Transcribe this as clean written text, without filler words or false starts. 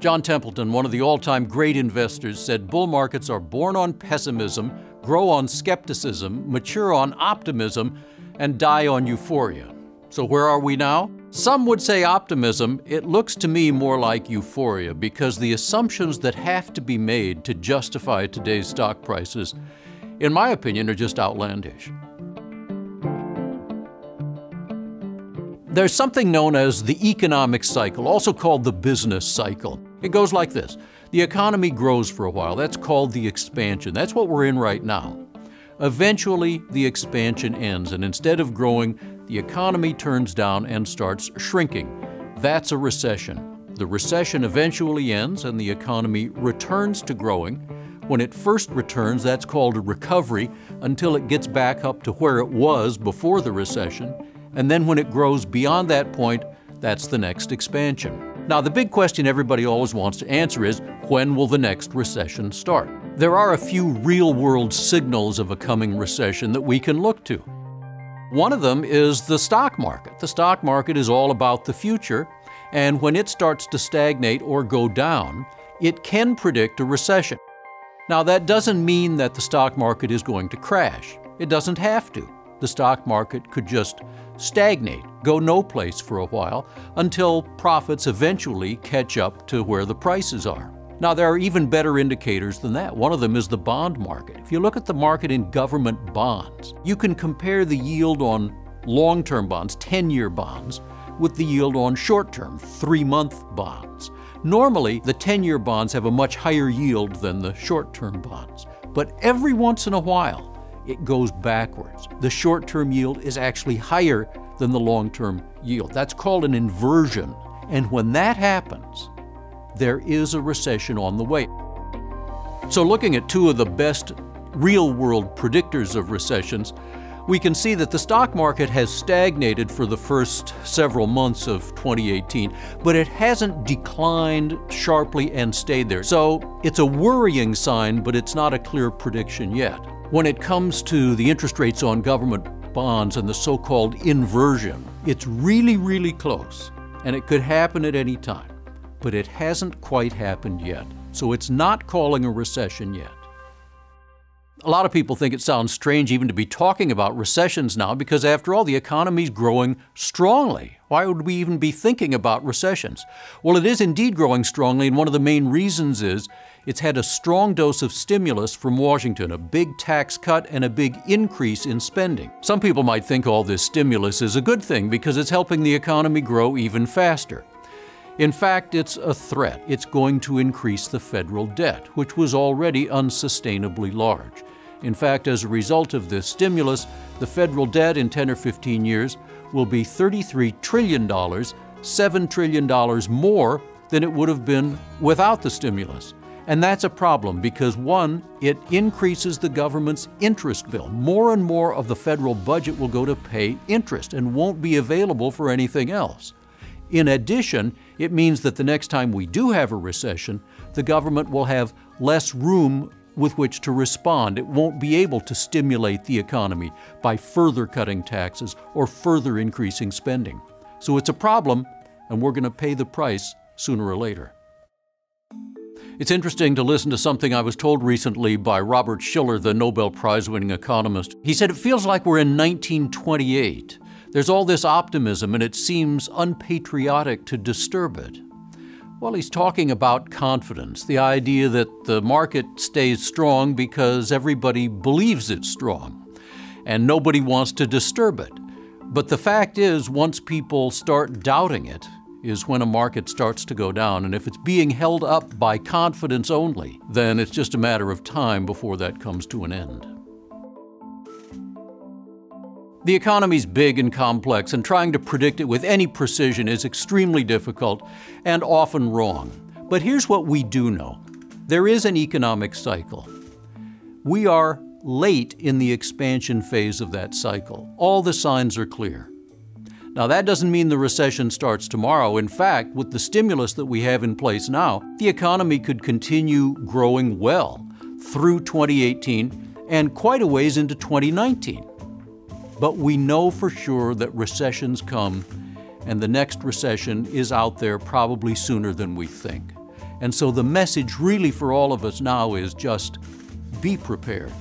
John Templeton, one of the all-time great investors, said bull markets are born on pessimism, grow on skepticism, mature on optimism, and die on euphoria. So where are we now? Some would say optimism. It looks to me more like euphoria because the assumptions that have to be made to justify today's stock prices, in my opinion, are just outlandish. There's something known as the economic cycle, also called the business cycle. It goes like this. The economy grows for a while. That's called the expansion. That's what we're in right now. Eventually, the expansion ends, and instead of growing, the economy turns down and starts shrinking. That's a recession. The recession eventually ends, and the economy returns to growing. When it first returns, that's called a recovery until it gets back up to where it was before the recession. And then when it grows beyond that point, that's the next expansion. Now, the big question everybody always wants to answer is, when will the next recession start? There are a few real-world signals of a coming recession that we can look to. One of them is the stock market. The stock market is all about the future, and when it starts to stagnate or go down, it can predict a recession. Now, that doesn't mean that the stock market is going to crash. It doesn't have to. The stock market could just stagnate, go no place for a while, until profits eventually catch up to where the prices are. Now, there are even better indicators than that. One of them is the bond market. If you look at the market in government bonds, you can compare the yield on long-term bonds, 10-year bonds, with the yield on short-term, 3-month bonds. Normally, the 10-year bonds have a much higher yield than the short-term bonds. But every once in a while, it goes backwards. The short-term yield is actually higher than the long-term yield. That's called an inversion. And when that happens, there is a recession on the way. So looking at two of the best real-world predictors of recessions, we can see that the stock market has stagnated for the first several months of 2018, but it hasn't declined sharply and stayed there. So it's a worrying sign, but it's not a clear prediction yet. When it comes to the interest rates on government bonds and the so-called inversion, it's really, really close, and it could happen at any time. But it hasn't quite happened yet, so it's not calling a recession yet. A lot of people think it sounds strange even to be talking about recessions now because, after all, the economy's growing strongly. Why would we even be thinking about recessions? Well, it is indeed growing strongly, and one of the main reasons is it's had a strong dose of stimulus from Washington, a big tax cut and a big increase in spending. Some people might think all this stimulus is a good thing because it's helping the economy grow even faster. In fact, it's a threat. It's going to increase the federal debt, which was already unsustainably large. In fact, as a result of this stimulus, the federal debt in 10 or 15 years will be $33 trillion, $7 trillion more than it would have been without the stimulus. And that's a problem because, one, it increases the government's interest bill. More and more of the federal budget will go to pay interest and won't be available for anything else. In addition, it means that the next time we do have a recession, the government will have less room with which to respond. It won't be able to stimulate the economy by further cutting taxes or further increasing spending. So it's a problem, and we're going to pay the price sooner or later. It's interesting to listen to something I was told recently by Robert Shiller, the Nobel Prize-winning economist. He said, "It feels like we're in 1928. There's all this optimism, and it seems unpatriotic to disturb it." Well, he's talking about confidence, the idea that the market stays strong because everybody believes it's strong, and nobody wants to disturb it. But the fact is, once people start doubting it, is when a market starts to go down. And if it's being held up by confidence only, then it's just a matter of time before that comes to an end. The economy's big and complex, and trying to predict it with any precision is extremely difficult and often wrong. But here's what we do know. There is an economic cycle. We are late in the expansion phase of that cycle. All the signs are clear. Now, that doesn't mean the recession starts tomorrow. In fact, with the stimulus that we have in place now, the economy could continue growing well through 2018 and quite a ways into 2019. But we know for sure that recessions come, and the next recession is out there probably sooner than we think. And so the message really for all of us now is just be prepared.